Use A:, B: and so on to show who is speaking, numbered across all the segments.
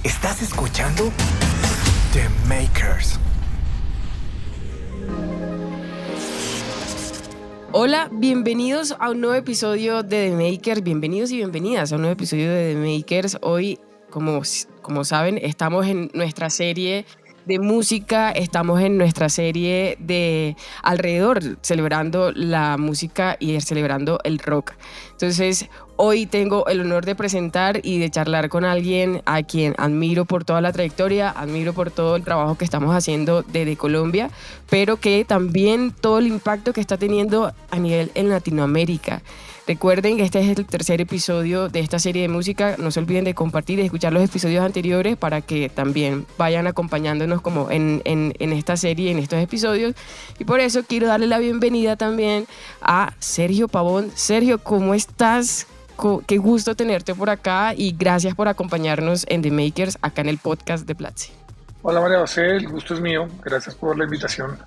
A: Estás escuchando The Makers.
B: Hola, bienvenidos a un nuevo episodio de The Makers. Bienvenidos y bienvenidas a un nuevo episodio de The Makers. Hoy, como saben, estamos en nuestra serie de música, estamos en nuestra serie de alrededor, celebrando la música y celebrando el rock. Entonces, hoy tengo el honor de presentar y de charlar con alguien a quien admiro por toda la trayectoria, admiro por todo el trabajo que estamos haciendo desde Colombia, pero que también todo el impacto que está teniendo a nivel en Latinoamérica. Recuerden que este es el tercer episodio de esta serie de música. No se olviden de compartir y escuchar los episodios anteriores para que también vayan acompañándonos como en esta serie, en estos episodios. Y por eso quiero darle la bienvenida también a Sergio Pavón. Sergio, ¿cómo estás? Qué gusto tenerte por acá y gracias por acompañarnos en The Makers, acá en el podcast de Platzi.
C: Hola María José, el gusto es mío. Gracias por la invitación.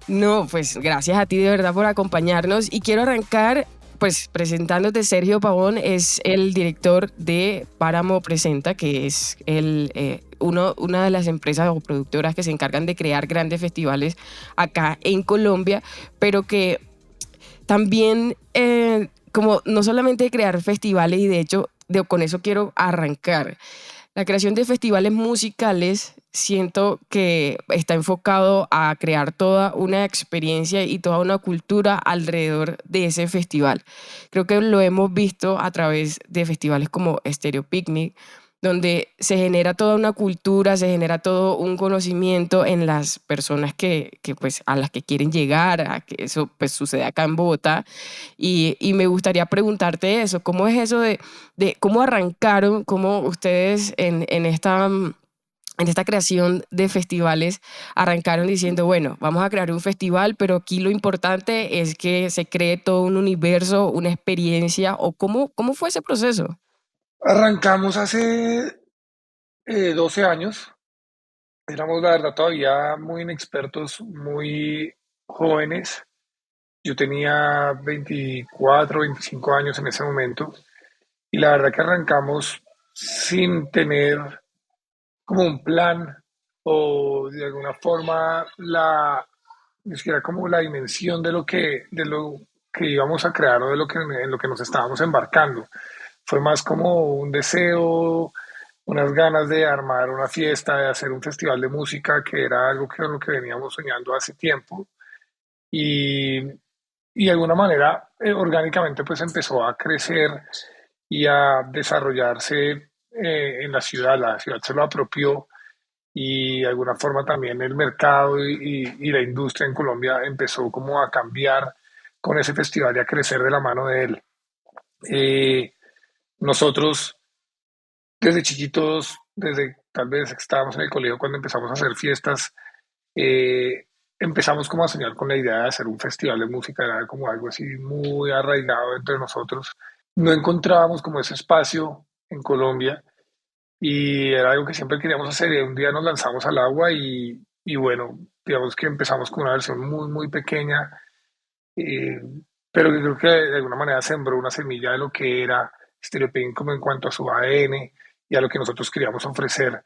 B: No, pues gracias a ti de verdad por acompañarnos y quiero arrancar pues presentándote. Sergio Pavón es el director de Páramo Presenta, que es una de las empresas o productoras que se encargan de crear grandes festivales acá en Colombia, pero que también como no solamente crear festivales, y de hecho con eso quiero arrancar. La creación de festivales musicales siento que está enfocado a crear toda una experiencia y toda una cultura alrededor de ese festival. Creo que lo hemos visto a través de festivales como Stereo Picnic, donde se genera toda una cultura, se genera todo un conocimiento en las personas que pues, a las que quieren llegar, a que eso pues, sucede acá en Bogotá. Y me gustaría preguntarte eso, ¿cómo es eso de cómo arrancaron, cómo ustedes en esta creación de festivales arrancaron diciendo, bueno, vamos a crear un festival, pero aquí lo importante es que se cree todo un universo, una experiencia, o cómo fue ese proceso?
C: Arrancamos hace 12 años. Éramos, la verdad, todavía muy inexpertos, muy jóvenes. Yo tenía 24, 25 años en ese momento. Y la verdad que arrancamos sin tener como un plan o de alguna forma ni siquiera como la dimensión de lo que íbamos a crear o en lo que nos estábamos embarcando. Fue más como un deseo, unas ganas de armar una fiesta, de hacer un festival de música, que era algo que lo que veníamos soñando hace tiempo. Y, y de alguna manera, orgánicamente, pues empezó a crecer y a desarrollarse en la ciudad. La ciudad se lo apropió y de alguna forma también el mercado y la industria en Colombia empezó como a cambiar con ese festival y a crecer de la mano de él. Eh, Nosotros desde chiquitos, desde tal vez que estábamos en el colegio cuando empezamos a hacer fiestas, eh, empezamos como a soñar con la idea de hacer un festival de música, era como algo así muy arraigado entre nosotros. No encontrábamos como ese espacio en Colombia y era algo que siempre queríamos hacer y un día nos lanzamos al agua y bueno, digamos que empezamos con una versión muy, muy pequeña, eh, pero que creo que de alguna manera sembró una semilla de lo que era Stereo Picnic como en cuanto a su ADN y a lo que nosotros queríamos ofrecer.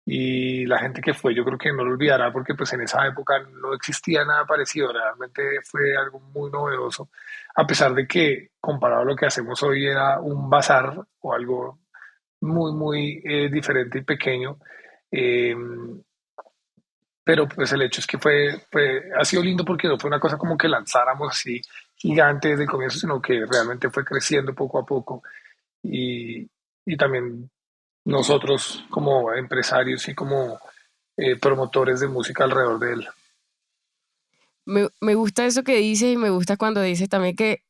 C: Y la gente que fue, yo creo que no lo olvidará porque pues en esa época no existía nada parecido, realmente fue algo muy novedoso, a pesar de que comparado a lo que hacemos hoy era un bazar o algo muy, muy diferente y pequeño. Eh, pero pues el hecho es que ha sido lindo porque no fue una cosa como que lanzáramos así gigante desde el comienzo, sino que realmente fue creciendo poco a poco y, y también nosotros como empresarios y como promotores de música alrededor de él.
B: Me gusta eso que dices y me gusta cuando dices también que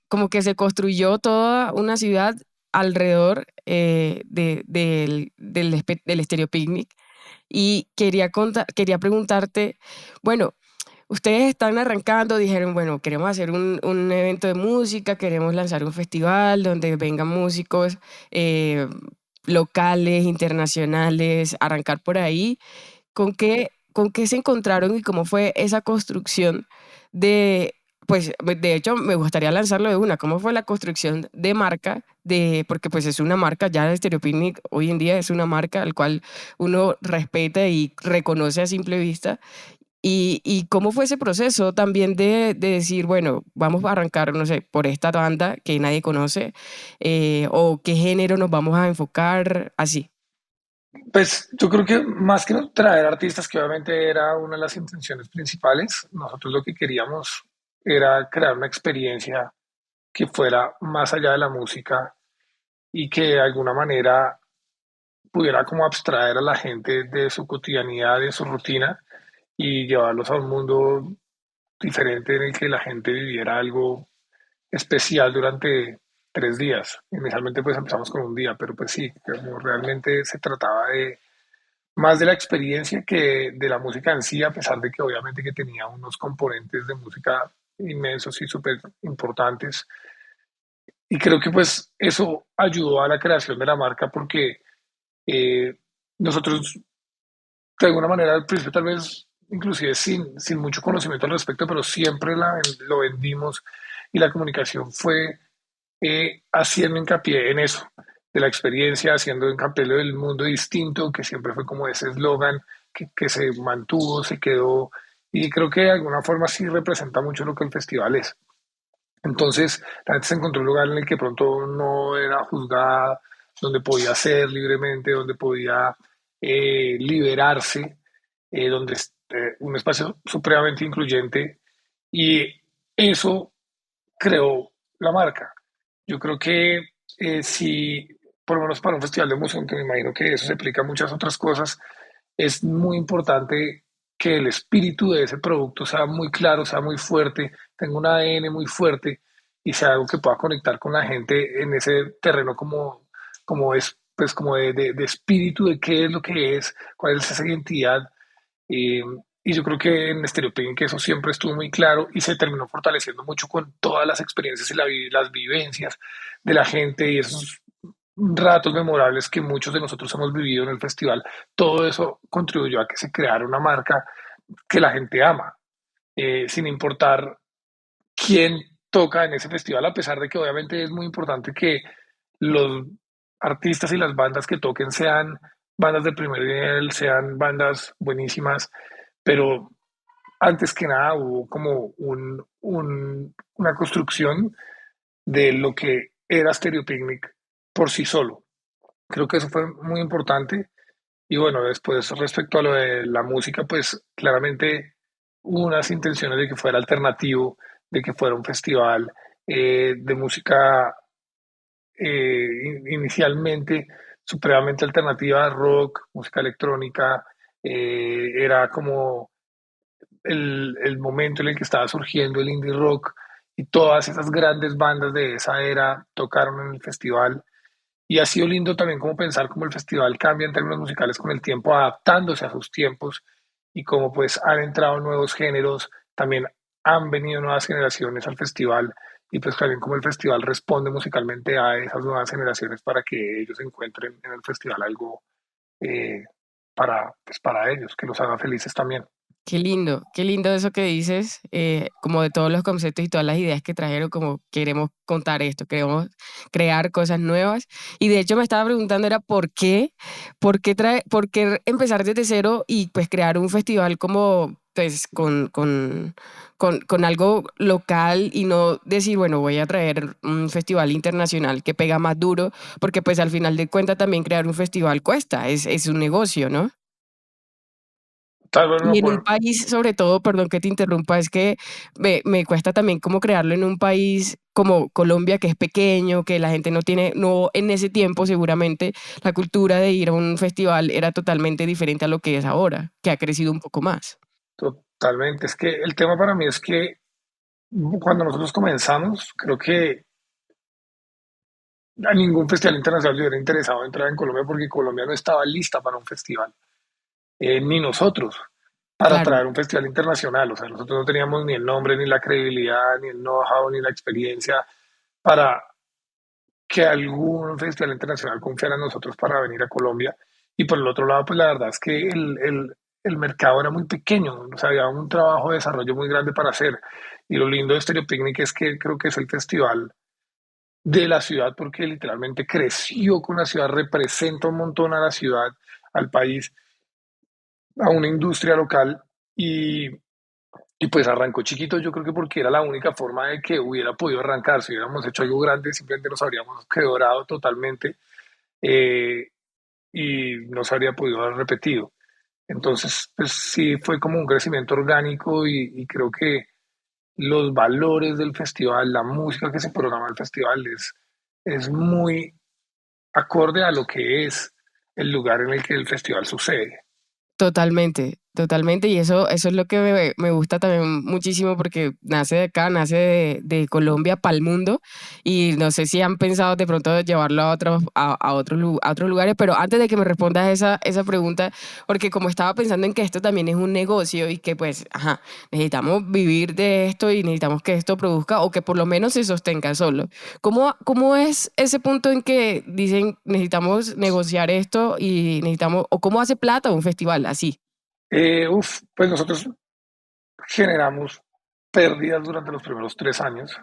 B: como que se construyó toda una ciudad alrededor del Stereo Picnic. Y quería preguntarte, bueno, ustedes están arrancando, dijeron, bueno, queremos hacer un evento de música, queremos lanzar un festival donde vengan músicos eh, locales, internacionales, arrancar por ahí. ¿Con qué se encontraron y cómo fue esa construcción de pues de hecho me gustaría lanzarlo de una. ¿Cómo fue la construcción de marca? Porque pues es una marca, ya Stereo Picnic hoy en día es una marca al cual uno respeta y reconoce a simple vista. Y cómo fue ese proceso también de decir, bueno, vamos a arrancar, no sé, por esta banda que nadie conoce, o qué género nos vamos a enfocar, así.
C: Pues yo creo que más que no traer artistas, que obviamente era una de las intenciones principales, nosotros lo que queríamos era crear una experiencia que fuera más allá de la música y que de alguna manera pudiera como abstraer a la gente de su cotidianidad, de su rutina y llevarlos a un mundo diferente en el que la gente viviera algo especial durante 3 días. Inicialmente pues empezamos con un día, pero pues sí, como realmente se trataba de más de la experiencia que de la música en sí, a pesar de que obviamente que tenía unos componentes de música inmensos y súper importantes. Y creo que pues eso ayudó a la creación de la marca porque eh, nosotros de alguna manera al principio tal vez inclusive sin mucho conocimiento al respecto, pero siempre lo vendimos y la comunicación fue haciendo hincapié en eso, de la experiencia, haciendo hincapié en lo del mundo distinto, que siempre fue como ese eslogan que se mantuvo, se quedó, y creo que de alguna forma sí representa mucho lo que el festival es. Entonces, la gente se encontró un lugar en el que pronto no era juzgada, donde podía ser libremente, donde podía liberarse, donde un espacio supremamente incluyente, y eso creó la marca. Yo creo que si, por lo menos para un festival de música, aunque me imagino que eso se aplica a muchas otras cosas, es muy importante que el espíritu de ese producto sea muy claro, sea muy fuerte, tenga un ADN muy fuerte y sea algo que pueda conectar con la gente en ese terreno como es, pues como de espíritu de qué es lo que es, cuál es esa identidad. Y yo creo que en Estereoping que eso siempre estuvo muy claro y se terminó fortaleciendo mucho con todas las experiencias y las vivencias de la gente y esos ratos memorables que muchos de nosotros hemos vivido en el festival. Todo eso contribuyó a que se creara una marca que la gente ama, sin importar quién toca en ese festival, a pesar de que obviamente es muy importante que los artistas y las bandas que toquen sean bandas de primer nivel, sean bandas buenísimas, pero antes que nada hubo como una construcción de lo que era Stereo Picnic por sí solo. Creo que eso fue muy importante. Y bueno, después respecto a lo de la música, pues claramente hubo unas intenciones de que fuera alternativo, de que fuera un festival de música inicialmente supremamente alternativa, rock, música electrónica. Era como el momento en el que estaba surgiendo el indie rock y todas esas grandes bandas de esa era tocaron en el festival. Y ha sido lindo también como pensar cómo el festival cambia en términos musicales con el tiempo, adaptándose a sus tiempos y cómo pues han entrado nuevos géneros, también han venido nuevas generaciones al festival y pues también cómo el festival responde musicalmente a esas nuevas generaciones para que ellos encuentren en el festival algo eh, pues para ellos, que los haga felices también.
B: Qué lindo eso que dices, como de todos los conceptos y todas las ideas que trajeron, como queremos contar esto, queremos crear cosas nuevas. Y de hecho me estaba preguntando era por qué empezar desde cero y pues crear un festival como pues con algo local y no decir, bueno, voy a traer un festival internacional que pega más duro, porque pues al final de cuentas también crear un festival cuesta, es un negocio, ¿no?
C: Tal vez no
B: Y en un
C: por,
B: país, sobre todo, perdón que te interrumpa, es que me cuesta también como crearlo en un país como Colombia, que es pequeño, que la gente no tiene, no en ese tiempo seguramente la cultura de ir a un festival era totalmente diferente a lo que es ahora, que ha crecido un poco más.
C: totalmente. Es que el tema para mí es que cuando nosotros comenzamos, creo que a ningún festival internacional le hubiera interesado entrar en Colombia porque Colombia no estaba lista para un festival, ni nosotros para
B: Claro,
C: traer un festival internacional. O sea, nosotros no teníamos ni el nombre, ni la credibilidad, ni el know-how, ni la experiencia para que algún festival internacional confiara en nosotros para venir a Colombia. Y por el otro lado, pues la verdad es que el mercado era muy pequeño, o sea, había un trabajo de desarrollo muy grande para hacer. Y lo lindo de Stereo Picnic es que creo que es el festival de la ciudad porque literalmente creció con la ciudad, representa un montón a la ciudad, al país, a una industria local y, y pues arrancó chiquito, yo creo que porque era la única forma de que hubiera podido arrancar. Si hubiéramos hecho algo grande, simplemente nos habríamos quebrado totalmente eh, y no se habría podido haber repetido. Entonces, pues sí, fue como un crecimiento orgánico y creo que los valores del festival, la música que se programa en el festival es muy acorde a lo que es el lugar en el que el festival sucede.
B: Totalmente, totalmente. Y eso es lo que me gusta también muchísimo porque nace de acá, nace de Colombia para el mundo. Y no sé si han pensado de pronto llevarlo a otros lugares, pero antes de que me respondas esa pregunta, porque como estaba pensando en que esto también es un negocio y que pues, ajá, necesitamos vivir de esto y necesitamos que esto produzca o que por lo menos se sostenga solo. ¿Cómo es ese punto en que dicen necesitamos negociar esto y necesitamos, o cómo hace plata un festival así?
C: Pues nosotros generamos pérdidas durante los primeros 3 años.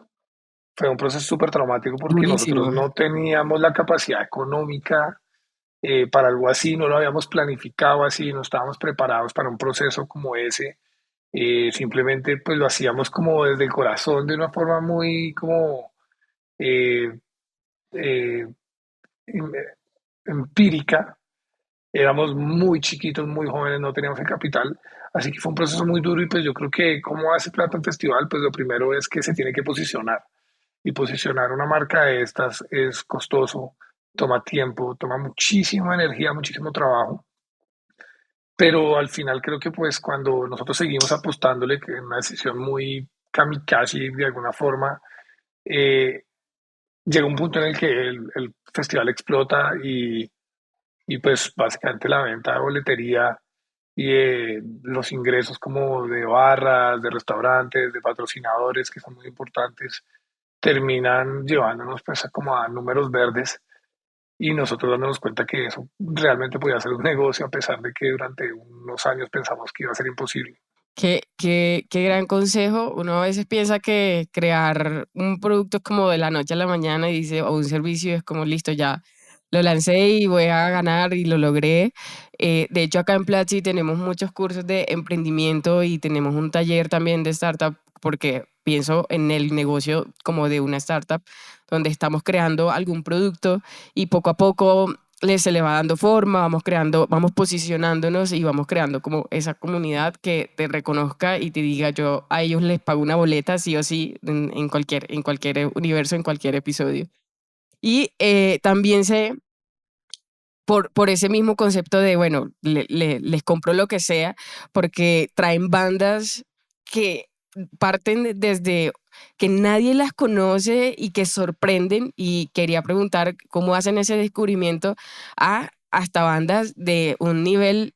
C: Fue un proceso súper traumático porque nosotros
B: Durísimo.
C: no teníamos la capacidad económica para algo así, no lo habíamos planificado así, no estábamos preparados para un proceso como ese. Simplemente pues lo hacíamos como desde el corazón, de una forma muy como eh, eh, em- empírica. Éramos muy chiquitos, muy jóvenes, no teníamos el capital, así que fue un proceso muy duro y pues yo creo que cómo hace plata un festival, pues lo primero es que se tiene que posicionar y posicionar una marca de estas es costoso, toma tiempo, toma muchísima energía, muchísimo trabajo, pero al final creo que pues cuando nosotros seguimos apostándole, que es una decisión muy kamikaze de alguna forma, eh, llega un punto en el que el festival explota y pues básicamente la venta de boletería y los ingresos como de barras, de restaurantes, de patrocinadores que son muy importantes, terminan llevándonos pues a como a números verdes y nosotros dándonos cuenta que eso realmente podía ser un negocio a pesar de que durante unos años pensamos que iba a ser imposible.
B: Qué gran consejo. Uno a veces piensa que crear un producto es como de la noche a la mañana y dice, o un servicio es como listo, ya lo lancé y voy a ganar y lo logré. De hecho, acá en Platzi tenemos muchos cursos de emprendimiento y tenemos un taller también de startup porque pienso en el negocio como de una startup donde estamos creando algún producto y poco a poco se le va dando forma, vamos creando, vamos posicionándonos y vamos creando como esa comunidad que te reconozca y te diga yo a ellos les pago una boleta sí o sí en cualquier universo, en cualquier episodio. Y también sé por ese mismo concepto de, bueno, les compro lo que sea, porque traen bandas que parten desde que nadie las conoce y que sorprenden. Y quería preguntar cómo hacen ese descubrimiento hasta bandas de un nivel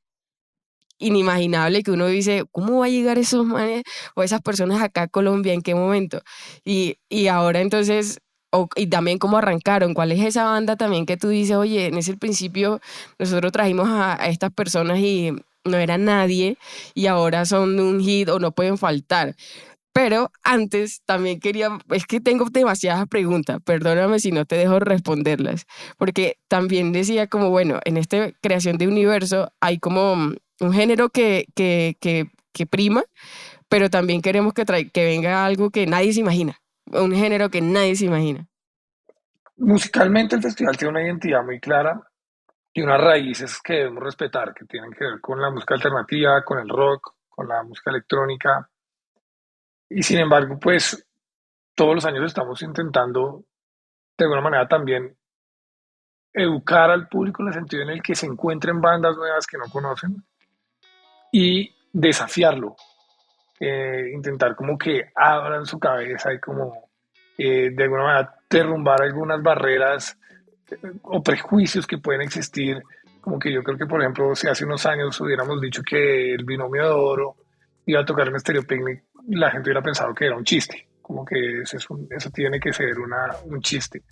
B: inimaginable que uno dice, ¿cómo va a llegar esos manes o esas personas acá a Colombia? ¿En qué momento? Y ahora entonces, y también cómo arrancaron, ¿cuál es esa banda también que tú dices, oye, en ese principio nosotros trajimos a estas personas y no era nadie y ahora son un hit o no pueden faltar? Pero antes también quería, es que tengo demasiadas preguntas, perdóname si no te dejo responderlas, porque también decía como, bueno, en esta creación de universo hay como un género que prima, pero también queremos que venga algo que nadie se imagina, un género que nadie se imagina.
C: Musicalmente el festival tiene una identidad muy clara y unas raíces que debemos respetar, que tienen que ver con la música alternativa, con el rock, con la música electrónica. Y sin embargo, pues todos los años estamos intentando de alguna manera también educar al público en el sentido en el que se encuentren bandas nuevas que no conocen y desafiarlo, intentar como que abran su cabeza y como de alguna manera derrumbar algunas barreras o prejuicios que pueden existir. Como que yo creo que, por ejemplo, si hace unos años hubiéramos dicho que el binomio de oro iba a tocar en Stereo Picnic, la gente hubiera pensado que era un chiste, como que eso tiene que ser un chiste.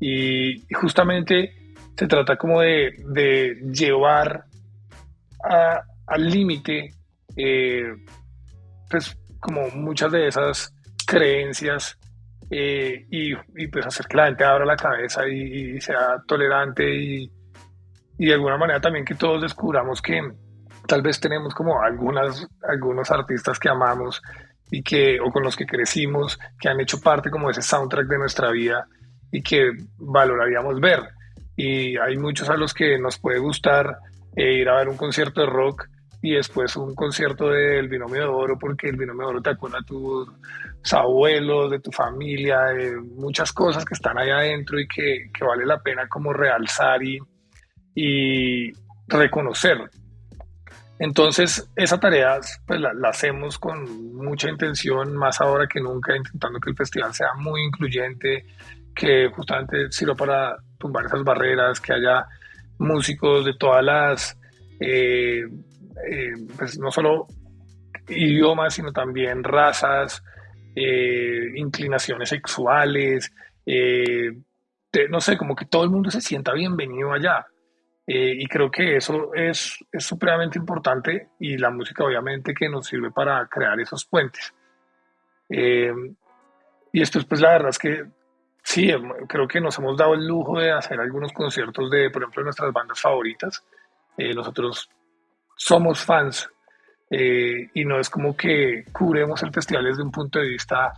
C: Y justamente se trata como de llevar a al límite, pues como muchas de esas creencias, y pues hacer que la gente abra la cabeza y sea tolerante y de alguna manera también que todos descubramos que tal vez tenemos como algunos artistas que amamos y que, o con los que crecimos, que han hecho parte como de ese soundtrack de nuestra vida y que valoraríamos ver. Y hay muchos a los que nos puede gustar ir a ver un concierto de rock y después un concierto del Binomio de Oro, porque el Binomio de Oro te acuerda a tus abuelos, de tu familia, de muchas cosas que están ahí adentro y que vale la pena como realzar y reconocer. Entonces, esa tarea pues la hacemos con mucha intención, más ahora que nunca, intentando que el festival sea muy incluyente, que justamente sirva para tumbar esas barreras, que haya músicos de todas las, pues no solo idiomas, sino también razas, inclinaciones sexuales, no sé, como que todo el mundo se sienta bienvenido allá. Y creo que eso es supremamente importante y la música obviamente que nos sirve para crear esos puentes. Eh, y esto pues la verdad es que sí, creo que nos hemos dado el lujo de hacer algunos conciertos de, por ejemplo, de nuestras bandas favoritas. Nosotros somos fans, y no es como que curemos el festival desde un punto de vista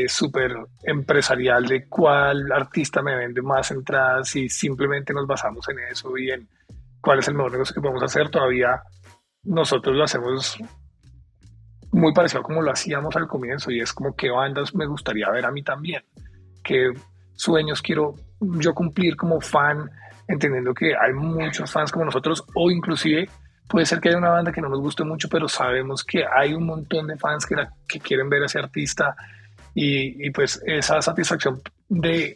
C: súper empresarial de cuál artista me vende más entradas y simplemente nos basamos en eso y en cuál es el mejor negocio que podemos hacer. Todavía nosotros lo hacemos muy parecido a como lo hacíamos al comienzo y es como qué bandas me gustaría ver a mí también, qué sueños quiero yo cumplir como fan, entendiendo que hay muchos fans como nosotros o inclusive puede ser que haya una banda que no nos guste mucho, pero sabemos que hay un montón de fans que quieren ver a ese artista y pues esa satisfacción de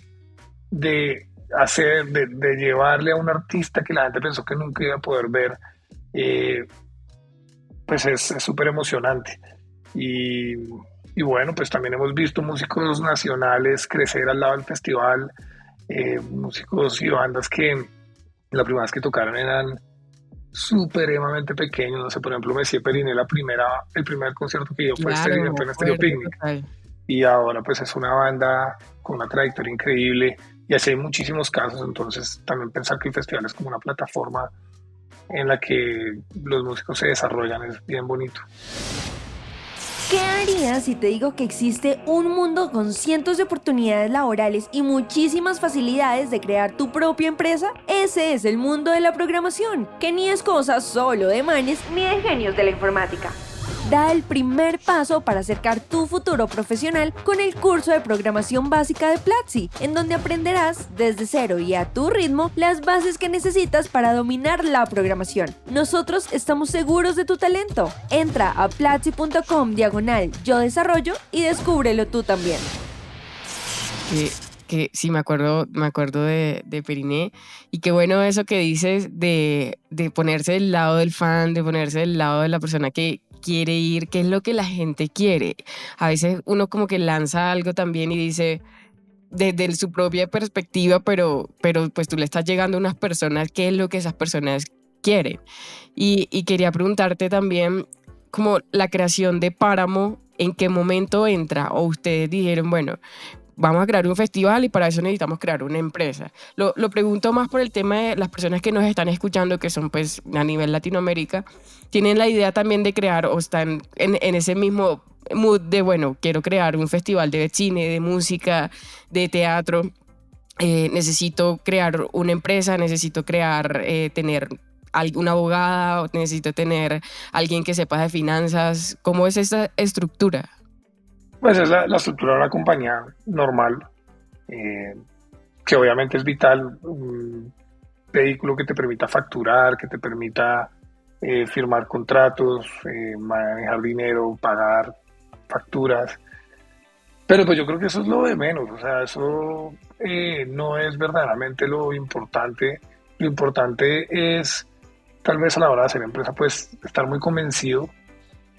C: hacer, de llevarle a un artista que la gente pensó que nunca iba a poder ver, eh, pues es súper emocionante. Y, y bueno, pues también hemos visto músicos nacionales crecer al lado del festival, músicos y bandas que la primera vez que tocaron eran supremamente pequeños. No sé, por ejemplo, Messier Periné, el primer concierto que dio fue
B: Claro, me
C: fue en Estéreo
B: acuerdo,
C: Picnic.
B: total.
C: Y ahora pues es una banda con una trayectoria increíble y así hay muchísimos casos. Entonces también pensar que el festival es como una plataforma en la que los músicos se desarrollan es bien bonito.
D: ¿Qué harías si te digo que existe un mundo con cientos de oportunidades laborales y muchísimas facilidades de crear tu propia empresa? Ese es el mundo de la programación, que ni es cosa solo de manes ni de genios de la informática. Da el primer paso para acercar tu futuro profesional con el curso de programación básica de Platzi, en donde aprenderás desde cero y a tu ritmo las bases que necesitas para dominar la programación. Nosotros estamos seguros de tu talento. Entra a platzi.com/yo desarrollo y descúbrelo tú también.
B: Que sí, me acuerdo de Periné. Y qué bueno eso que dices de ponerse del lado del fan, de ponerse del lado de la persona que quiere ir, qué es lo que la gente quiere. A veces uno como que lanza algo también y dice desde su propia perspectiva, pero pues tú le estás llegando a unas personas, qué es lo que esas personas quieren. Y quería preguntarte también como la creación de Páramo, ¿en qué momento entra? O ustedes dijeron, bueno, vamos a crear un festival y para eso necesitamos crear una empresa. Lo pregunto más por el tema de las personas que nos están escuchando, que son pues a nivel Latinoamérica, tienen la idea también de crear o están en ese mismo mood de, bueno, quiero crear un festival de cine, de música, de teatro, necesito crear una empresa, necesito crear, tener una abogada, necesito tener alguien que sepa de finanzas. ¿Cómo es esa estructura?
C: Pues es la estructura de una compañía normal, eh, que obviamente es vital, un vehículo que te permita facturar, que te permita firmar contratos, manejar dinero, pagar facturas. Pero pues yo creo que eso es lo de menos, o sea, eso no es verdaderamente lo importante. Lo importante es, tal vez a la hora de hacer empresa, pues estar muy convencido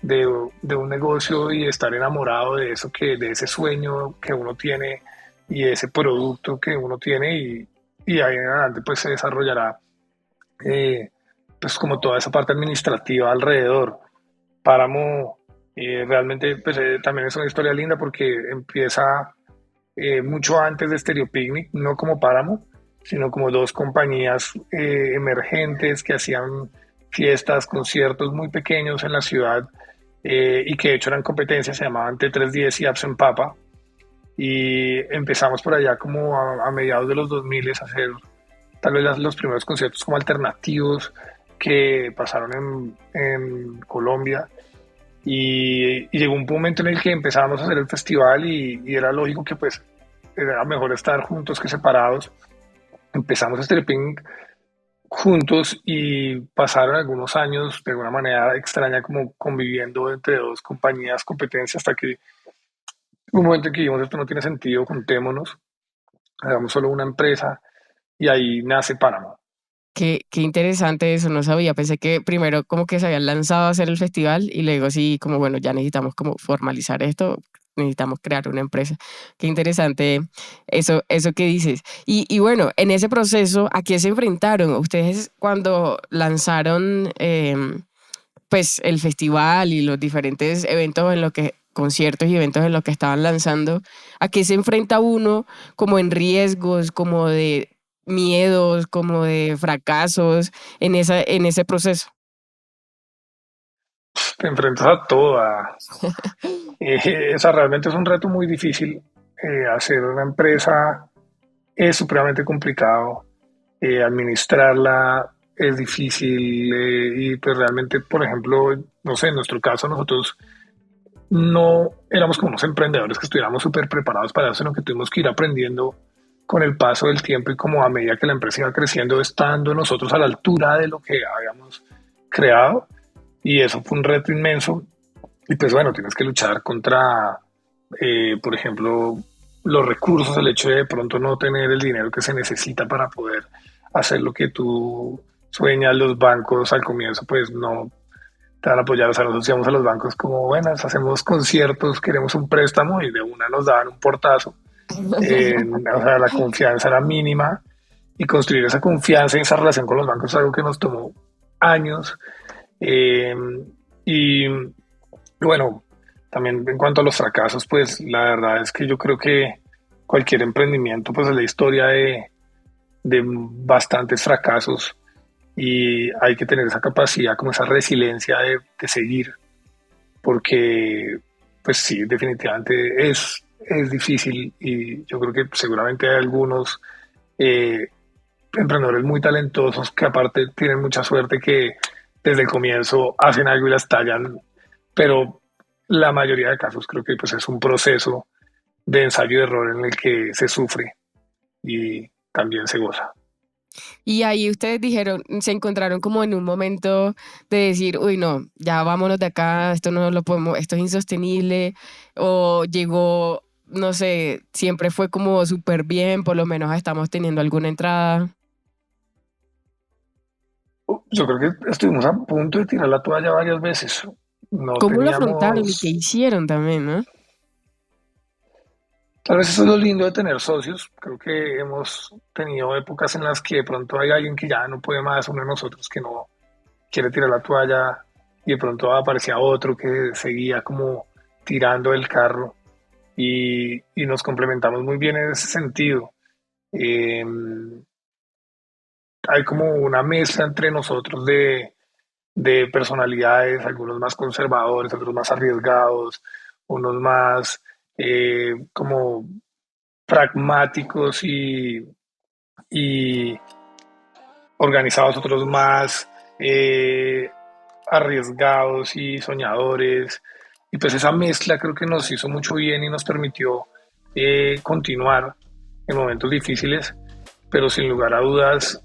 C: de un negocio y estar enamorado de eso, de ese sueño que uno tiene y ese producto que uno tiene y ahí en adelante pues se desarrollará, pues como toda esa parte administrativa alrededor. Páramo realmente pues, también es una historia linda porque empieza mucho antes de Stereo Picnic, no como Páramo, sino como dos compañías emergentes que hacían fiestas, conciertos muy pequeños en la ciudad y que de hecho eran competencias, se llamaban T310 y Absent Papa. Y empezamos por allá como a mediados de los 2000 a hacer tal vez los primeros conciertos como alternativos que pasaron en Colombia. Y llegó un momento en el que empezábamos a hacer el festival y era lógico que pues era mejor estar juntos que separados. Empezamos este Picnic juntos y pasaron algunos años de alguna manera extraña como conviviendo entre dos compañías, competencias, hasta que un momento en que dijimos esto no tiene sentido, juntémonos, hagamos solo una empresa y ahí nace Páramo.
B: Qué interesante eso, no sabía. Pensé que primero como que se habían lanzado a hacer el festival y luego sí, como bueno, ya necesitamos como formalizar esto, necesitamos crear una empresa. Qué interesante eso que dices. Y bueno, en ese proceso, ¿a qué se enfrentaron? Ustedes cuando lanzaron pues el festival y los diferentes eventos en los que conciertos y eventos en los que estaban lanzando, ¿a qué se enfrenta uno como en riesgos, como de miedos, como de fracasos en ese proceso?
C: Te enfrentas a todo, o sea, realmente es un reto muy difícil. Hacer una empresa es supremamente complicado, administrarla es difícil y pues realmente, por ejemplo, no sé, en nuestro caso nosotros no éramos como unos emprendedores que estuviéramos súper preparados para eso, sino que tuvimos que ir aprendiendo con el paso del tiempo y como a medida que la empresa iba creciendo, estando nosotros a la altura de lo que habíamos creado. Y eso fue un reto inmenso. Y pues bueno, tienes que luchar contra, por ejemplo, los recursos, el hecho de pronto no tener el dinero que se necesita para poder hacer lo que tú sueñas. Los bancos al comienzo pues no te van a apoyar. O sea, nosotros íbamos a los bancos como, buenas, hacemos conciertos, queremos un préstamo y de una nos daban un portazo. O sea, la confianza era mínima y construir esa confianza y esa relación con los bancos es algo que nos tomó años. Y bueno, también en cuanto a los fracasos, pues la verdad es que yo creo que cualquier emprendimiento pues es la historia de bastantes fracasos y hay que tener esa capacidad, como esa resiliencia de seguir, porque pues sí, definitivamente es difícil y yo creo que seguramente hay algunos emprendedores muy talentosos que aparte tienen mucha suerte que desde el comienzo hacen algo y la estallan, pero la mayoría de casos creo que pues es un proceso de ensayo y error en el que se sufre y también se goza.
B: Y ahí ustedes dijeron, se encontraron como en un momento de decir, uy, no, ya vámonos de acá, esto no lo podemos, esto es insostenible, o llegó, no sé, siempre fue como súper bien, por lo menos estamos teniendo alguna entrada.
C: Yo creo que estuvimos a punto de tirar la toalla varias veces. No
B: ¿Cómo lo afrontaron y qué
C: teníamos.
B: hicieron también, no?
C: Tal vez eso es lo lindo de tener socios. Creo que hemos tenido épocas en las que de pronto hay alguien que ya no puede más, uno de nosotros que no quiere tirar la toalla y de pronto aparecía otro que seguía como tirando el carro y nos complementamos muy bien en ese sentido. Eh, Hay como una mezcla entre nosotros de personalidades, algunos más conservadores, otros más arriesgados, unos más como pragmáticos y organizados, otros más arriesgados y soñadores. Y pues esa mezcla creo que nos hizo mucho bien y nos permitió continuar en momentos difíciles, pero sin lugar a dudas,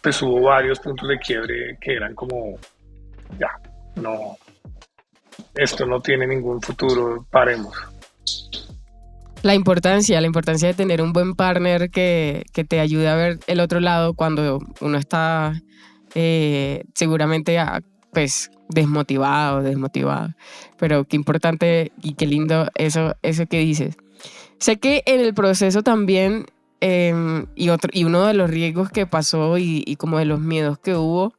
C: pues hubo varios puntos de quiebre que eran como, ya, no, esto no tiene ningún futuro, paremos.
B: La importancia de tener un buen partner que te ayude a ver el otro lado cuando uno está seguramente pues desmotivado. Pero qué importante y qué lindo eso que dices. Sé que en el proceso también, y uno de los riesgos que pasó y como de los miedos que hubo,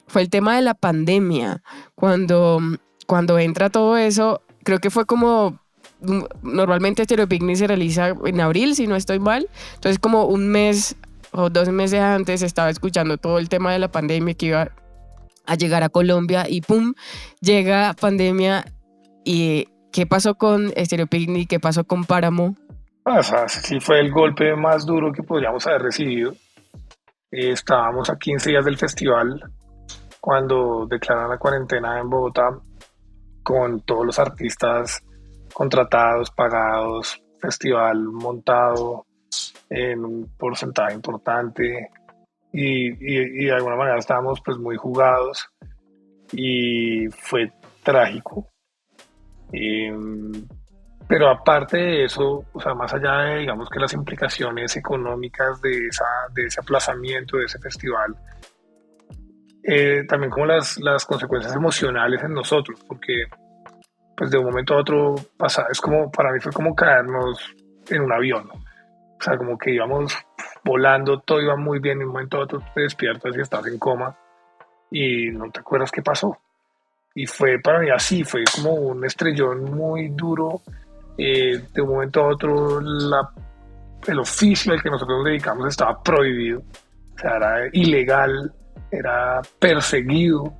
B: fue el tema de la pandemia. Cuando entra todo eso, creo que fue como, normalmente Stereo Picnic se realiza en abril, si no estoy mal. Entonces como un mes o 2 meses antes estaba escuchando todo el tema de la pandemia que iba a llegar a Colombia y ¡pum! Llega pandemia. ¿Y qué pasó con Stereo Picnic? ¿Qué pasó con Páramo?
C: O sea, sí fue el golpe más duro que podríamos haber recibido. Estábamos a 15 días del festival cuando declararon la cuarentena en Bogotá, con todos los artistas contratados, pagados, festival montado en un porcentaje importante y de alguna manera estábamos pues muy jugados y fue trágico. Eh, pero aparte de eso, o sea, más allá de, digamos, que las implicaciones económicas de ese aplazamiento de ese festival, también como las consecuencias emocionales en nosotros, porque pues de un momento a otro pasa, es como, para mí fue como caernos en un avión, ¿no? O sea, como que íbamos volando, todo iba muy bien, y en un momento a otro te despiertas y estás en coma y no te acuerdas qué pasó. Y fue para mí así, fue como un estrellón muy duro. De un momento a otro el oficio al que nosotros nos dedicamos estaba prohibido, o sea, era ilegal, era perseguido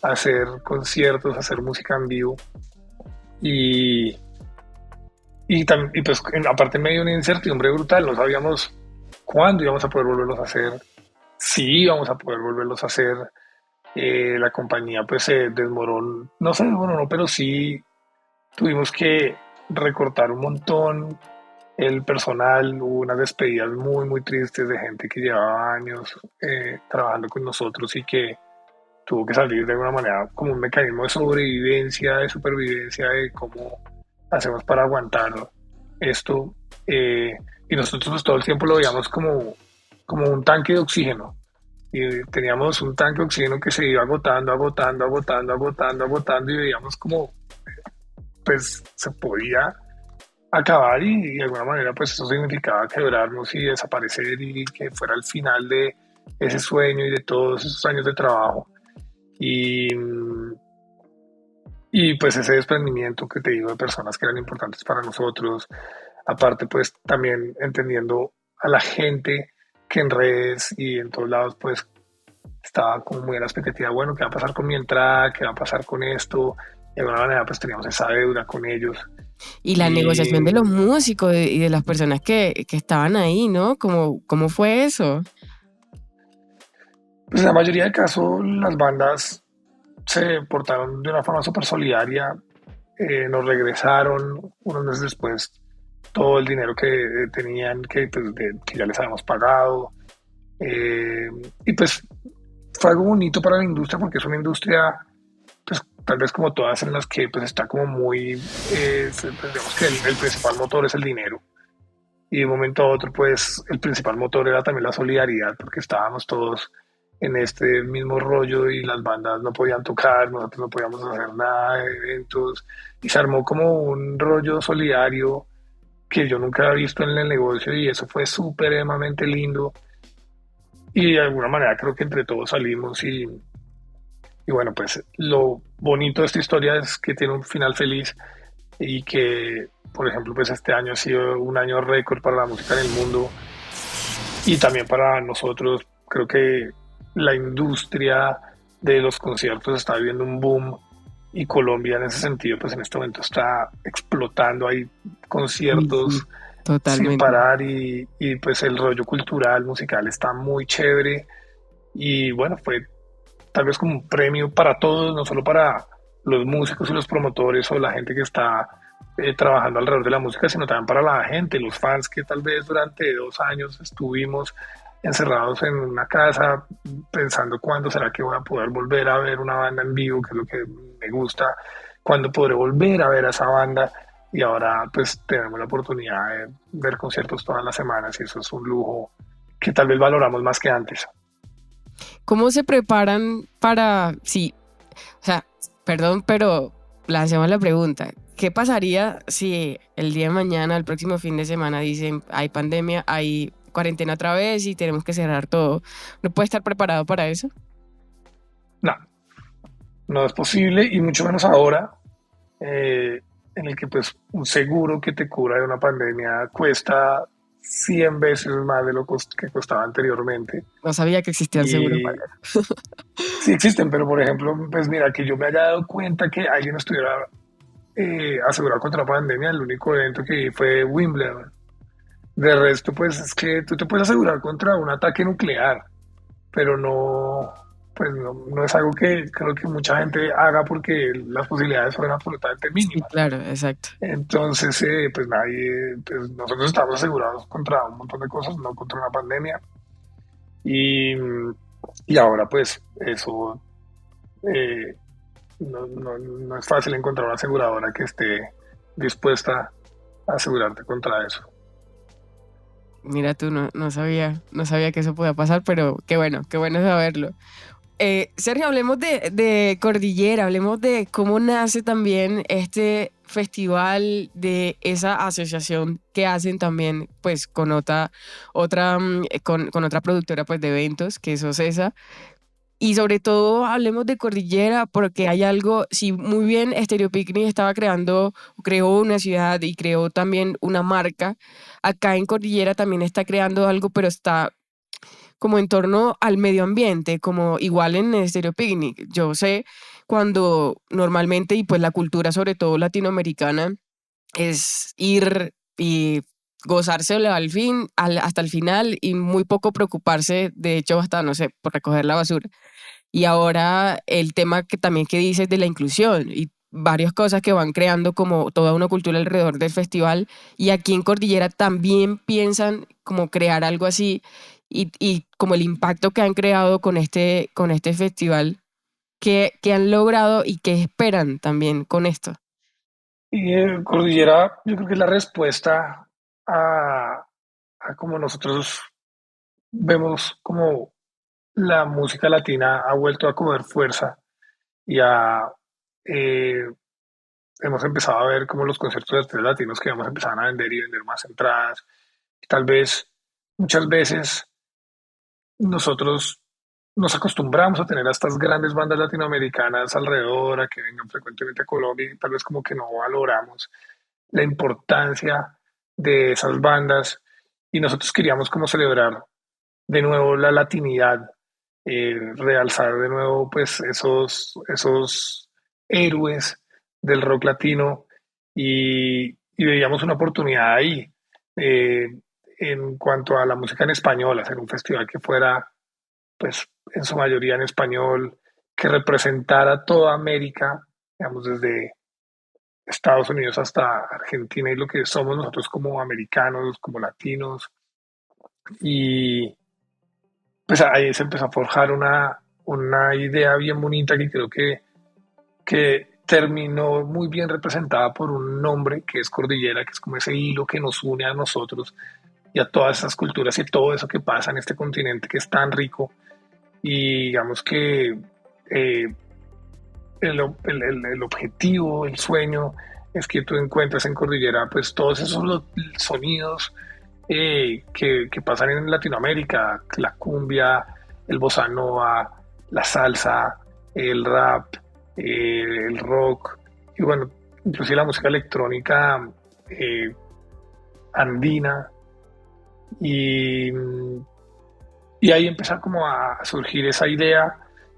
C: hacer conciertos, hacer música en vivo y, y pues aparte en medio de una incertidumbre brutal, no sabíamos cuándo íbamos a poder volverlos a hacer, si íbamos a poder volverlos a hacer. La compañía pues se desmoronó, no se desmoronó, pero sí tuvimos que recortar un montón el personal, hubo unas despedidas muy muy tristes de gente que llevaba años trabajando con nosotros y que tuvo que salir de alguna manera como un mecanismo de sobrevivencia, de supervivencia, de cómo hacemos para aguantar esto. Y nosotros pues, todo el tiempo lo veíamos como un tanque de oxígeno. Y teníamos un tanque de oxígeno que se iba agotando, agotando, agotando, agotando, agotando, y veíamos como pues se podía acabar y de alguna manera pues eso significaba quebrarnos y desaparecer y que fuera el final de ese sueño y de todos esos años de trabajo. Y, y pues ese desprendimiento que te digo de personas que eran importantes para nosotros, aparte pues también entendiendo a la gente que en redes y en todos lados pues estaba como muy a la expectativa, bueno, ¿qué va a pasar con mi entrada? ¿Qué va a pasar con esto? De alguna manera pues teníamos esa deuda con ellos.
B: Y la negociación de los músicos y de las personas que estaban ahí, ¿no? ¿Cómo fue eso?
C: Pues en la mayoría de casos las bandas se portaron de una forma súper solidaria, nos regresaron unos meses después todo el dinero que tenían, que ya les habíamos pagado. Y pues fue algo bonito para la industria porque es una industria, pues tal vez como todas en las que pues está como muy, pues, digamos que el principal motor es el dinero. Y de un momento a otro pues el principal motor era también la solidaridad porque estábamos todos en este mismo rollo y las bandas no podían tocar, nosotros no podíamos hacer nada de eventos y se armó como un rollo solidario que yo nunca había visto en el negocio y eso fue supremamente lindo y de alguna manera creo que entre todos salimos y bueno, pues lo bonito de esta historia es que tiene un final feliz y que, por ejemplo, pues este año ha sido un año récord para la música en el mundo y también para nosotros. Creo que la industria de los conciertos está viviendo un boom y Colombia en ese sentido, pues en este momento está explotando, hay conciertos
B: Sí, totalmente.
C: sin parar y pues el rollo cultural, musical está muy chévere y bueno, fue tal vez como un premio para todos, no solo para los músicos y los promotores o la gente que está trabajando alrededor de la música, sino también para la gente, los fans que tal vez durante 2 años estuvimos encerrados en una casa pensando cuándo será que voy a poder volver a ver una banda en vivo, que es lo que me gusta, cuándo podré volver a ver a esa banda y ahora pues tenemos la oportunidad de ver conciertos todas las semanas y eso es un lujo que tal vez valoramos más que antes.
B: ¿Cómo se preparan para, sí, o sea, perdón, pero lancemos la pregunta, ¿qué pasaría si el día de mañana, el próximo fin de semana dicen hay pandemia, hay cuarentena otra vez y tenemos que cerrar todo? ¿No puede estar preparado para eso?
C: No, no es posible y mucho menos ahora, eh, en el que pues un seguro que te cubra de una pandemia cuesta 100 veces más de lo que costaba anteriormente.
B: No sabía que existían seguros para
C: Y sí existen, pero por ejemplo, pues mira, que yo me haya dado cuenta que alguien estuviera asegurado contra la pandemia, el único evento que vi fue Wimbledon. De resto, pues es que tú te puedes asegurar contra un ataque nuclear, pero no, pues no es algo que creo que mucha gente haga porque las posibilidades son absolutamente
B: Sí,
C: mínimas.
B: claro, exacto.
C: Entonces, pues nadie, pues nosotros estamos asegurados contra un montón de cosas, no contra una pandemia. Y, y ahora, pues eso eh, no es fácil encontrar una aseguradora que esté dispuesta a asegurarte contra eso.
B: Mira tú, no sabía que eso podía pasar, pero qué bueno saberlo. Sergio, hablemos de Cordillera, hablemos de cómo nace también este festival, de esa asociación que hacen también pues con otra productora pues de eventos, que es Ocesa. Y sobre todo hablemos de Cordillera porque hay algo, si muy bien Stereo Picnic creó una ciudad y creó también una marca, acá en Cordillera también está creando algo, pero está como en torno al medio ambiente, como igual en Stereo Picnic. Yo sé cuando normalmente, y pues la cultura sobre todo latinoamericana, es ir y gozárselo hasta el final y muy poco preocuparse, de hecho hasta, no sé, por recoger la basura. Y ahora el tema que también que dices de la inclusión y varias cosas que van creando como toda una cultura alrededor del festival. Y aquí en Cordillera también piensan como crear algo así y como el impacto que han creado con este festival, que han logrado y que esperan también con esto.
C: Y Cordillera, yo creo que es la respuesta a, a como nosotros vemos como la música latina ha vuelto a coger fuerza y eh, hemos empezado a ver como los conciertos de artistas latinos que vamos a empezar a vender y vender más entradas. Tal vez muchas veces nosotros nos acostumbramos a tener a estas grandes bandas latinoamericanas alrededor, a que vengan frecuentemente a Colombia y tal vez como que no valoramos la importancia de esas bandas y nosotros queríamos como celebrar de nuevo la latinidad, realzar de nuevo pues esos héroes del rock latino y veíamos una oportunidad ahí eh, en cuanto a la música en español, hacer un festival que fuera pues en su mayoría en español, que representara toda América, digamos desde Estados Unidos hasta Argentina y lo que somos nosotros como americanos, como latinos y pues ahí se empezó a forjar una idea bien bonita que creo que terminó muy bien representada por un nombre que es Cordillera, que es como ese hilo que nos une a nosotros y a todas esas culturas y todo eso que pasa en este continente que es tan rico. Y digamos que el, el objetivo, el sueño, es que tú encuentres en Cordillera pues todos esos sonidos que pasan en Latinoamérica, la cumbia, el bossa nova, la salsa, el rap, el rock y bueno, inclusive la música electrónica eh, andina y, y ahí empezó como a surgir esa idea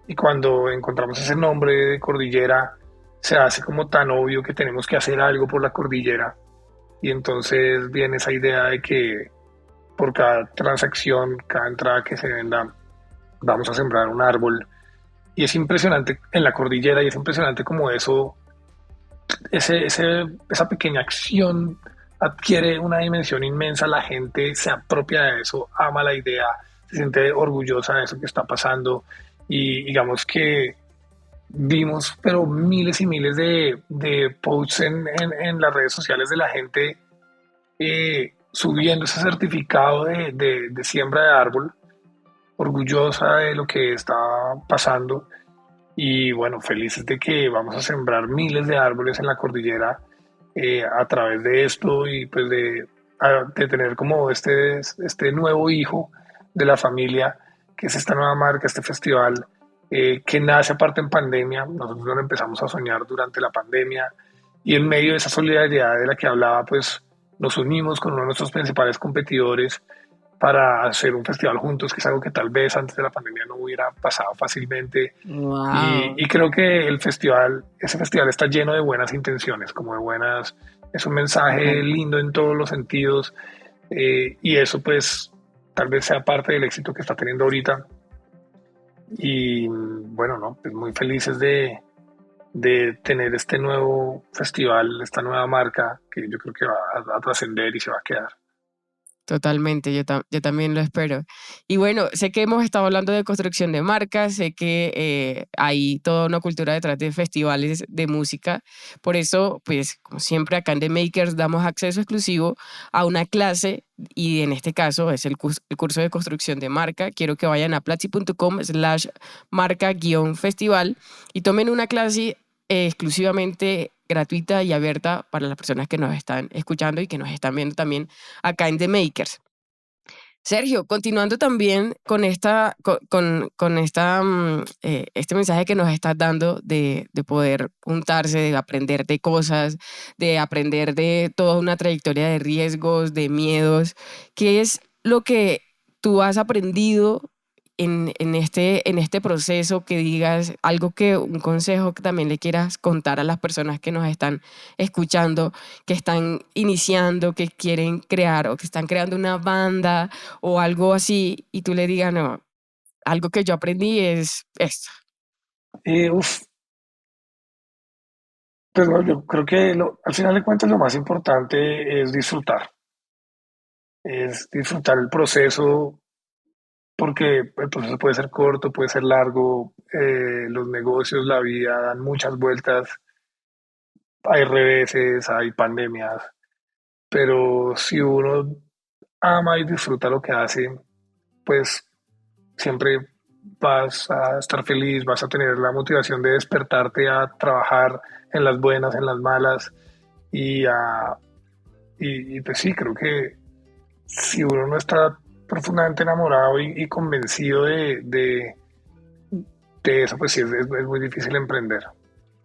C: y cuando encontramos ese nombre de cordillera se hace como tan obvio que tenemos que hacer algo por la cordillera y entonces viene esa idea de que por cada transacción, cada entrada que se venda, vamos a sembrar un árbol. Y es impresionante en la cordillera y es impresionante como esa pequeña acción adquiere una dimensión inmensa, la gente se apropia de eso, ama la idea, se siente orgullosa de eso que está pasando y digamos que vimos pero miles y miles de posts en las redes sociales de la gente subiendo ese certificado de siembra de árbol, orgullosa de lo que está pasando y bueno, felices de que vamos a sembrar miles de árboles en la cordillera a través de esto y pues de tener como este nuevo hijo de la familia, que es esta nueva marca, este festival que nace aparte en pandemia. Nosotros lo empezamos a soñar durante la pandemia y en medio de esa solidaridad de la que hablaba, pues nos unimos con uno de nuestros principales competidores para hacer un festival juntos, que es algo que tal vez antes de la pandemia no hubiera pasado fácilmente.
B: Wow.
C: Y creo que ese festival está lleno de buenas intenciones, como de buenas, es un mensaje lindo en todos los sentidos, y eso pues tal vez sea parte del éxito que está teniendo ahorita. Y bueno, no, pues muy felices de tener este nuevo festival, esta nueva marca que yo creo que va a trascender y se va a quedar.
B: Totalmente, yo también lo espero. Y bueno, sé que hemos estado hablando de construcción de marcas, sé que hay toda una cultura detrás de festivales de música. Por eso, pues, como siempre, acá en The Makers damos acceso exclusivo a una clase y en este caso es el curso de construcción de marca. Quiero que vayan a platzi.com/marca-festival y tomen una clase exclusivamente gratuita y abierta para las personas que nos están escuchando y que nos están viendo también acá en The Makers. Sergio, continuando también con este mensaje que nos estás dando de poder juntarse, de aprender de cosas, de aprender de toda una trayectoria de riesgos, de miedos, ¿qué es lo que tú has aprendido en este proceso? Que digas algo, un consejo que también le quieras contar a las personas que nos están escuchando, que están iniciando, que quieren crear o que están creando una banda o algo así, y tú le digas, no, algo que yo aprendí es esto.
C: Uf, pues bueno, yo creo que al final de cuentas lo más importante es disfrutar el proceso, porque el proceso puede ser corto, puede ser largo, los negocios, la vida dan muchas vueltas, hay reveses, hay pandemias, pero si uno ama y disfruta lo que hace, pues siempre vas a estar feliz, vas a tener la motivación de despertarte a trabajar en las buenas, en las malas, y, y pues sí, creo que si uno no está profundamente enamorado y convencido de eso, pues sí, es muy difícil emprender.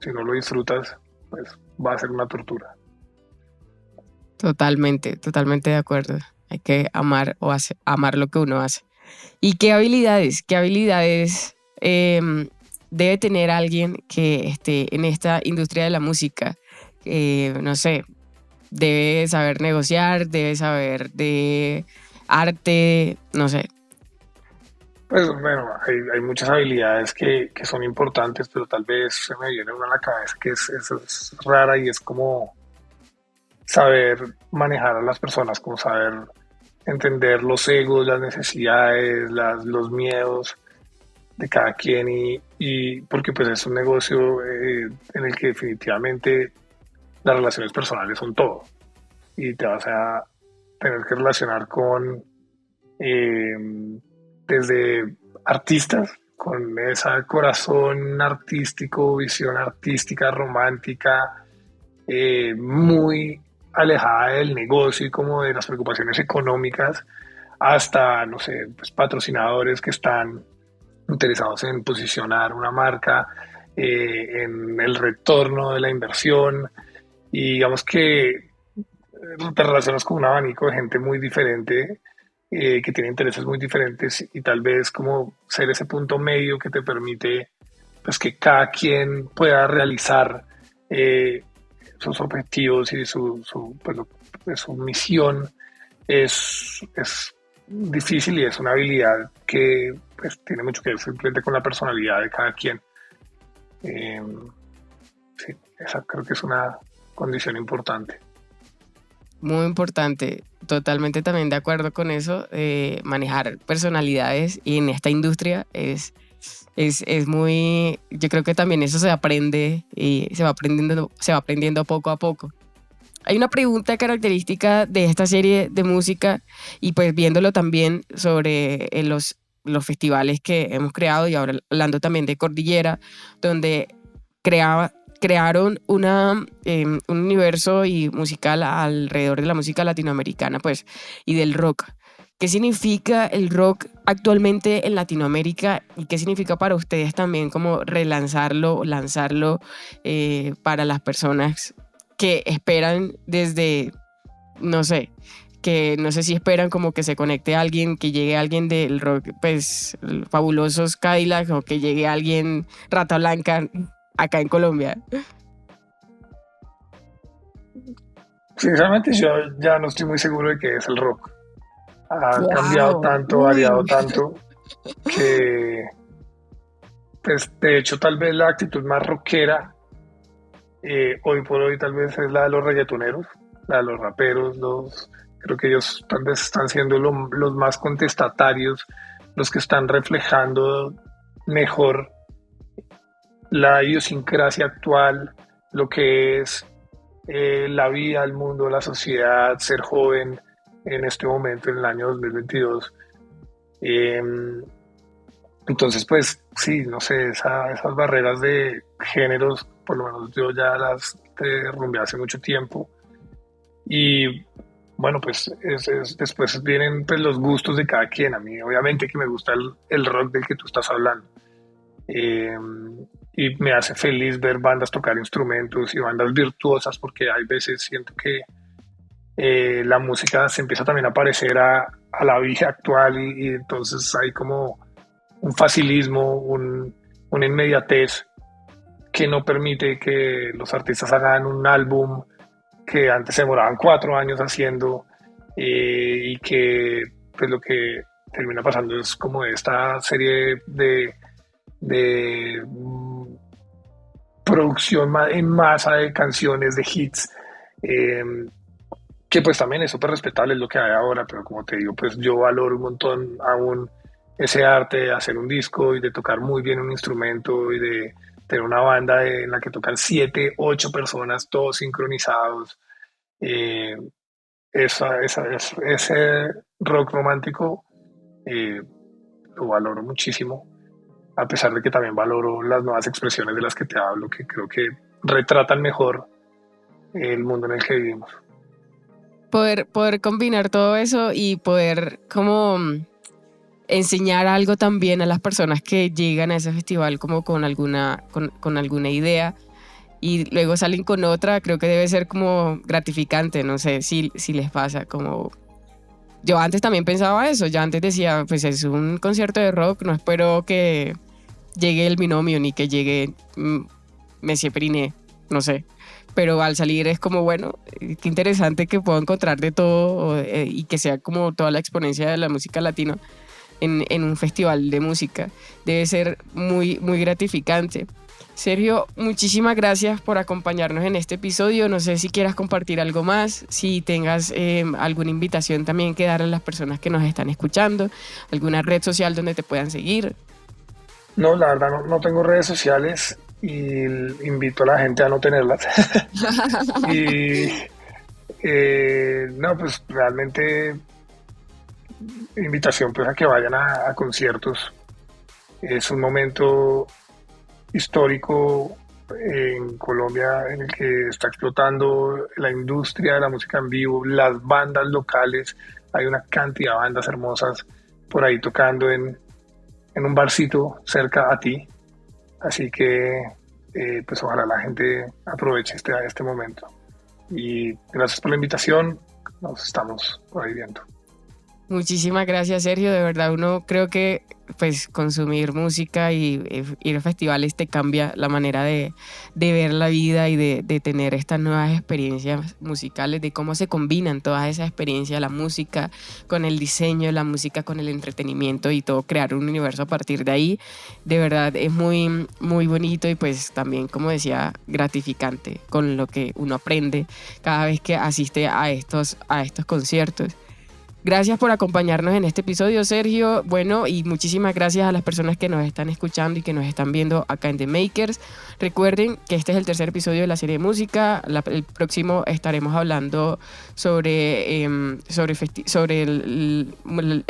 C: Si no lo disfrutas, pues va a ser una tortura.
B: Totalmente, totalmente de acuerdo. Hay que amar lo que uno hace. ¿Y qué habilidades debe tener alguien que esté en esta industria de la música? No sé, debe saber negociar, debe saber de arte, no sé.
C: Pues bueno, hay muchas habilidades que son importantes, pero tal vez se me viene una a la cabeza que es rara y es como saber manejar a las personas, como saber entender los egos, las necesidades, los miedos de cada quien y porque pues es un negocio en el que definitivamente las relaciones personales son todo y te vas a tener que relacionar con desde artistas con ese corazón artístico, visión artística, romántica, muy alejada del negocio y como de las preocupaciones económicas, hasta, no sé, pues patrocinadores que están interesados en posicionar una marca, en el retorno de la inversión, y digamos que te relacionas con un abanico de gente muy diferente, que tiene intereses muy diferentes y tal vez como ser ese punto medio que te permite pues que cada quien pueda realizar sus objetivos y pues, su misión es difícil y es una habilidad que pues, tiene mucho que ver simplemente con la personalidad de cada quien. Eh, sí, esa creo que es una condición importante.
B: Muy importante, totalmente también de acuerdo con eso. Manejar personalidades y en esta industria es muy, yo creo que también eso se aprende y se va aprendiendo poco a poco. Hay una pregunta característica de esta serie de música y pues viéndolo también sobre los festivales que hemos creado y ahora hablando también de Cordillera, donde crearon un universo y musical alrededor de la música latinoamericana pues y del rock. ¿Qué significa el rock actualmente en Latinoamérica y qué significa para ustedes también como lanzarlo para las personas que esperan desde, no sé, que no sé si esperan como que se conecte alguien, que llegue alguien del rock, pues, Fabulosos Cadillac, o que llegue alguien Rata Blanca acá en Colombia?
C: Sinceramente, yo ya no estoy muy seguro de qué es el rock. Ha cambiado
B: ¡Wow!
C: tanto, variado tanto, que, pues, de hecho, tal vez la actitud más rockera hoy por hoy tal vez es la de los reggaetoneros, la de los raperos, creo que ellos tal vez están siendo los más contestatarios, los que están reflejando mejor la idiosincrasia actual, lo que es la vida, el mundo, la sociedad, ser joven en este momento, en el año 2022. Entonces, pues sí, no sé, esas barreras de géneros, por lo menos yo ya las derrumbé hace mucho tiempo. Y bueno, pues después vienen pues, los gustos de cada quien. A mí, obviamente, que me gusta el rock del que tú estás hablando. Y me hace feliz ver bandas tocar instrumentos y bandas virtuosas, porque hay veces siento que la música se empieza también a parecer a la vida actual y entonces hay como un facilismo, una inmediatez que no permite que los artistas hagan un álbum que antes se demoraban 4 años haciendo y que pues lo que termina pasando es como esta serie de producción en masa de canciones, de hits, que pues también es súper respetable, es lo que hay ahora, pero como te digo, pues yo valoro un montón aún ese arte de hacer un disco y de tocar muy bien un instrumento y de tener una banda en la que tocan 7, 8 personas, todos sincronizados. Ese rock romántico lo valoro muchísimo, a pesar de que también valoro las nuevas expresiones de las que te hablo, que creo que retratan mejor el mundo en el que vivimos.
B: Poder combinar todo eso y poder como enseñar algo también a las personas que llegan a ese festival como con alguna idea y luego salen con otra, creo que debe ser como gratificante, no sé si les pasa, como yo antes también pensaba eso, yo antes decía, pues es un concierto de rock, no espero que llegue el binomio ni que llegue Messier Periné, no sé, pero al salir es como, bueno, qué interesante que puedo encontrar de todo y que sea como toda la exponencia de la música latina en un festival de música. Debe ser muy, muy gratificante. Sergio, muchísimas gracias por acompañarnos en este episodio. No sé si quieras compartir algo más, si tengas alguna invitación también que dar a las personas que nos están escuchando, alguna red social donde te puedan seguir.
C: No, la verdad no tengo redes sociales y invito a la gente a no tenerlas. Y no, pues realmente invitación pues a que vayan a conciertos. Es un momento histórico en Colombia en el que está explotando la industria de la música en vivo, las bandas locales, hay una cantidad de bandas hermosas por ahí tocando en un barcito cerca a ti, así que pues ojalá la gente aproveche este momento y gracias por la invitación, nos estamos por ahí viendo.
B: Muchísimas gracias, Sergio. De verdad, uno creo que pues consumir música y ir a festivales te cambia la manera de ver la vida y de tener estas nuevas experiencias musicales, de cómo se combinan todas esas experiencias, la música con el diseño, la música con el entretenimiento y todo, crear un universo a partir de ahí. De verdad es muy, muy bonito y pues también, como decía, gratificante con lo que uno aprende cada vez que asiste a estos conciertos. Gracias por acompañarnos en este episodio, Sergio. Bueno, y muchísimas gracias a las personas que nos están escuchando y que nos están viendo acá en The Makers. Recuerden que este es el tercer episodio de la serie de música. El próximo estaremos hablando sobre el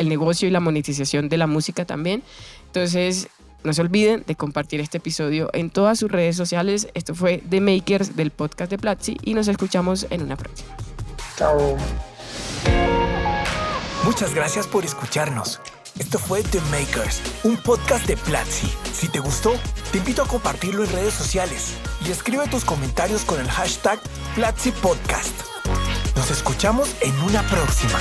B: negocio y la monetización de la música también. Entonces, no se olviden de compartir este episodio en todas sus redes sociales. Esto fue The Makers del podcast de Platzi y nos escuchamos en una próxima.
C: Chao.
A: Muchas gracias por escucharnos. Esto fue The Makers, un podcast de Platzi. Si te gustó, te invito a compartirlo en redes sociales y escribe tus comentarios con el hashtag Platzi Podcast. Nos escuchamos en una próxima.